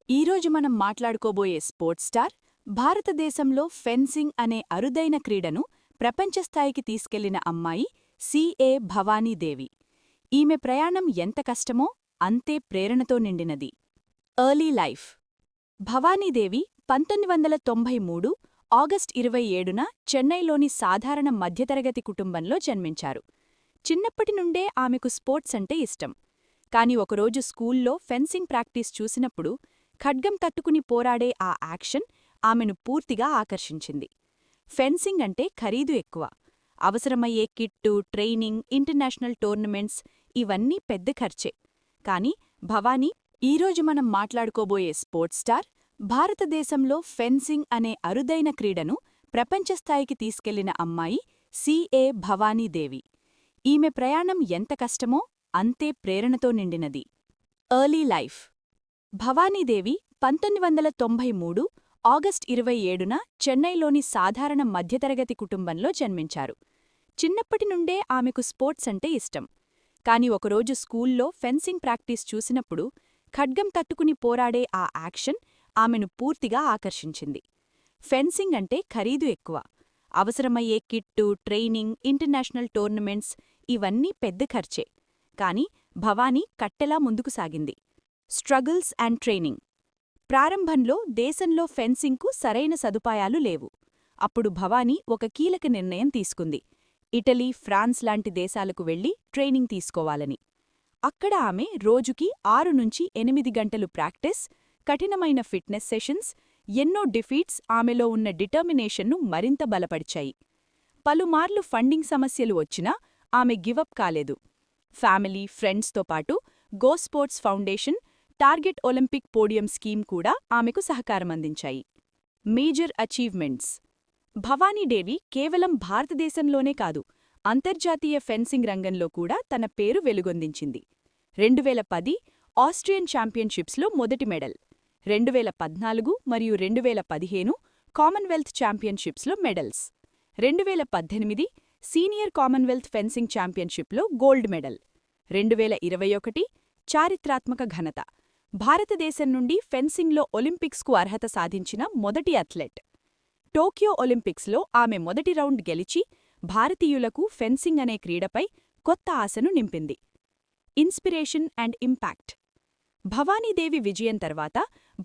ఈరోజు మనం మాట్లాడుకోబోయే sports star భారతదేశంలో ఫెన్సింగ్ అనే అరుదైన క్రీడను ప్రపంచస్థాయికి తీసుకెళ్లిన అమ్మాయి సిఏ భవానీదేవి. ఈమె ప్రయాణం ఎంత కష్టమో అంతే ప్రేరణతో నిండినది. Early life. భవానీదేవి 1993 ఆగస్ట్ 27న చెన్నైలోని సాధారణ మధ్యతరగతి కుటుంబంలో జన్మించారు. చిన్నప్పటి నుండే ఆమెకు స్పోర్ట్స్ అంటే ఇష్టం. కాని ఒకరోజు స్కూల్లో ఫెన్సింగ్ ప్రాక్టీస్ చూసినప్పుడు ఖడ్గం తట్టుకుని పోరాడే ఆ యాక్షన్ ఆమెను పూర్తిగా ఆకర్షించింది. ఫెన్సింగ్ అంటే ఖరీదు ఎక్కువ. అవసరమయ్యే కిట్టు, ట్రైనింగ్, ఇంటర్నేషనల్ టోర్నమెంట్స్ ఇవన్నీ పెద్ద ఖర్చే. కాని భవానీ ఈరోజు మనం మాట్లాడుకోబోయే స్పోర్ట్స్ స్టార్ భారతదేశంలో ఫెన్సింగ్ అనే అరుదైన క్రీడను ప్రపంచస్థాయికి తీసుకెళ్లిన అమ్మాయి సిఏ భవానీదేవి. ఈమె ప్రయాణం ఎంత కష్టమో అంతే ప్రేరణతో నిండినది. Early life. భవానీదేవి 1993 ఆగస్ట్ 27న చెన్నైలోని సాధారణ మధ్యతరగతి కుటుంబంలో జన్మించారు. చిన్నప్పటి నుండే ఆమెకు స్పోర్ట్స్ అంటే ఇష్టం. కాని ఒకరోజు స్కూల్లో ఫెన్సింగ్ ప్రాక్టీస్ చూసినప్పుడు ఖడ్గం తట్టుకుని పోరాడే ఆ యాక్షన్ ఆమెను పూర్తిగా ఆకర్షించింది. ఫెన్సింగ్ అంటే ఖరీదు ఎక్కువ. అవసరమయ్యే కిట్టు, ట్రైనింగ్, ఇంటర్నేషనల్ టోర్నమెంట్స్ ఇవన్నీ పెద్ద ఖర్చే. కాని భవానీ కట్టెలా ముందుకు సాగింది. Struggles and training. ప్రారంభంలో దేశంలో ఫెన్సింగ్కు సరైన సదుపాయాలు లేవు. అప్పుడు భవానీ ఒక కీలక నిర్ణయం తీసుకుంది. ఇటలీ, ఫ్రాన్స్ లాంటి దేశాలకు వెళ్లి ట్రైనింగ్ తీసుకోవాలని. అక్కడ ఆమె రోజుకి 6 నుంచి 8 గంటలు ప్రాక్టీస్, కఠినమైన ఫిట్నెస్ సెషన్స్, ఎన్నో డిఫీట్స్ ఆమెలో ఉన్న డిటర్మినేషన్ను మరింత బలపరిచాయి. పలుమార్లు ఫండింగ్ సమస్యలు వచ్చినా ఆమె గివప్ కాలేదు. ఫ్యామిలీ, ఫ్రెండ్స్తో పాటు go sports foundation, target Olympic podium scheme కూడా ఆమెకు సహకారమందించాయి. Major achievements. భవానీదేవి కేవలం భారతదేశంలోనే కాదు, అంతర్జాతీయ ఫెన్సింగ్ రంగంలో కూడా తన పేరు వెలుగొందించింది. 2010 ఆస్ట్రియన్ ఛాంపియన్షిప్స్లో మొదటి మెడల్, 2014 మరియు 2015 కామన్వెల్త్ ఛాంపియన్షిప్స్లో మెడల్స్, 2018 సీనియర్ కామన్వెల్త్ ఫెన్సింగ్ ఛాంపియన్షిప్లో గోల్డ్ మెడల్, 2021 చారిత్రాత్మక ఘనత. భారతదేశం నుండి ఫెన్సింగ్లో ఒలింపిక్స్కు అర్హత సాధించిన మొదటి అథ్లెట్. టోక్యో ఒలింపిక్స్లో ఆమె మొదటి రౌండ్ గెలిచి భారతీయులకు ఫెన్సింగ్ అనే క్రీడపై కొత్త ఆశను నింపింది. Inspiration and impact. భవానీదేవి విజయం తర్వాత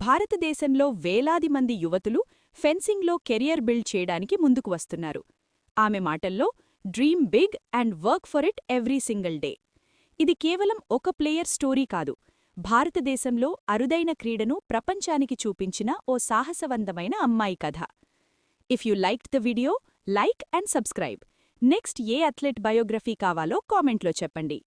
భారతదేశంలో వేలాది మంది యువతులు ఫెన్సింగ్లో కెరియర్ బిల్డ్ చేయడానికి ముందుకు వస్తున్నారు. ఆమె మాటల్లో, dream big and work for it every single day. ఇది కేవలం ఒక ప్లేయర్ స్టోరీ కాదు, భారతదేశంలో అరుదైన క్రీడను ప్రపంచానికి చూపించిన ఓ సాహసవంతమైన అమ్మాయి కథ. If you liked the video, like and subscribe. Next A athlete biography కావాలో కామెంట్లో చెప్పండి.